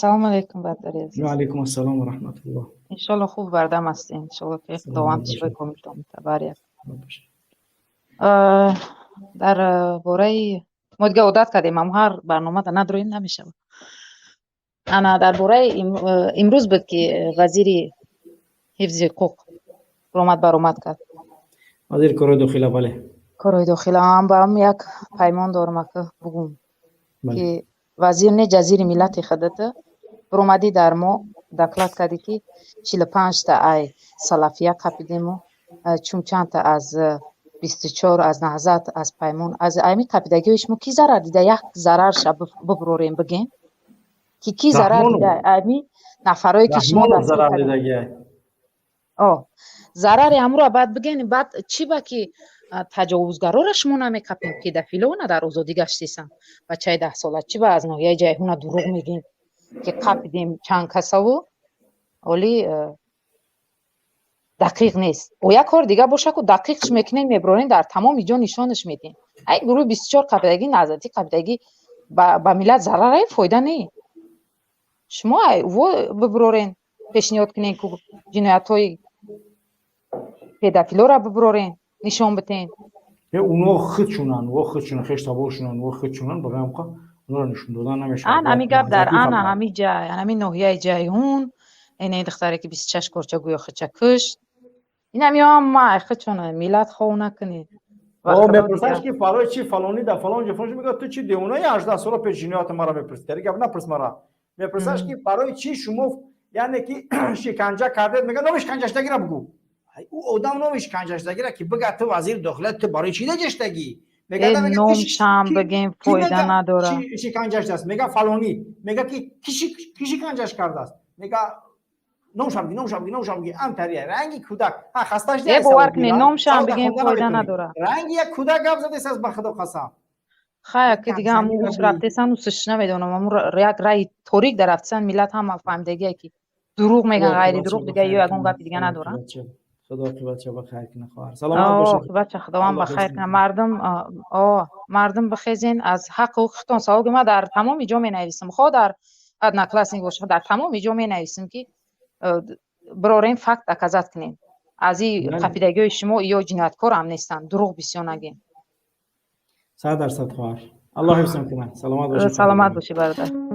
Assalomu alaykum Badr aziz. و علیکم السلام و رحمت الله. Inshaalloh خوب بردم هستین. انشالله که خداوند شفای کامل تبارک. در باره ما دیگه عادت کردیم هم هر برنامه دا نداریم نمیشه. انا در باره امروز بود که وزیر حفظ حقوق برآمد کرد. وزیر کار داخله بله. کارهای داخله هم با هم یک پیمان دارم که بگم که وزیر نه جزیر ملت خودت برآمدی در ما دکلات کردی که 45 تا ای سلفیه کپیدیم و چون چند تا از 24 از نهضت از پیمان از ایمی کپیدگیش مو کی ضرر دیده یک ضررش ببروریم بگیم که کی ضرر دیده ایمی نفرایی که شما در ضرر دیده ضرر امرو بعد بگین بعد چی با که تجاوزگرا شما نمیکپیم که دفیلونه در آزادی گشتیسن بچه 10 ساله چی با از ناحیه جیهون دروغ میگین که کپیدیم چند کسا و ولی دقیق نیست و یک کار دیگه باشه که دقیقش میکنین میبرین در تمام جا نشانش میدین ای گروه 24 کپیدگی نظرتی کپیدگی با ملت ضرر فایده نی شما و ببرین پیشنهاد کنین که جنایت های پدافیلا را ببرین نشان بتین اونو خودشونن خیش تابوشونن و خودشونن بگم که اونا نشون دادن نمیشه همین گپ در همین جای همین ناحیه جیهون این دختری که 26 کورچه گویا خچه کشت این هم ما خودشون ملت خو نکنید میپرسش که فرای چی فلانی در فلان جا فلان میگه تو چی دیونه 18 سال پیش جنایت ما را میپرسی گپ نپرس مرا میپرسش که فرای چی شما یعنی که شکنجه کرده میگه نمیش کنجشتگی را بگو او آدم نمیش کنجشتگی را که بگه تو وزیر داخله تو برای چی نجشتگی میگه نام شام بگیم فایده نداره شکنجش است میگه فلانی میگه که کی شکنجش کرده است میگه نام شام بگی ام تریه رنگی کودک خستش دیگه باور کنی نام شام بگیم فایده نداره رنگ یک کودک گپ زده است به خدا قسم خیر که دیگه هم اوس رفتن اوسش نمیدونم امور یک رای تاریک در رفتن ملت هم فهمیدگی که دروغ میگن غیر دروغ دیگه یگون گپ دیگه ندارن خدا که بچه بخیر کنه خواهر سلامت باشید بچه خداوند بخیر کنه مردم بخیزین از حق حقوقتون سوال ما در تمام جا می نویسم خود در ادنا کلاس باشه در تمام جا می نویسم که برارین فکت اکازات کنین از این قپیدگی شما یا جنایتکار هم نیستن دروغ بسیار نگین 100% خواهر الله حفظتون کنه سلامت باشید سلامت باشی برادر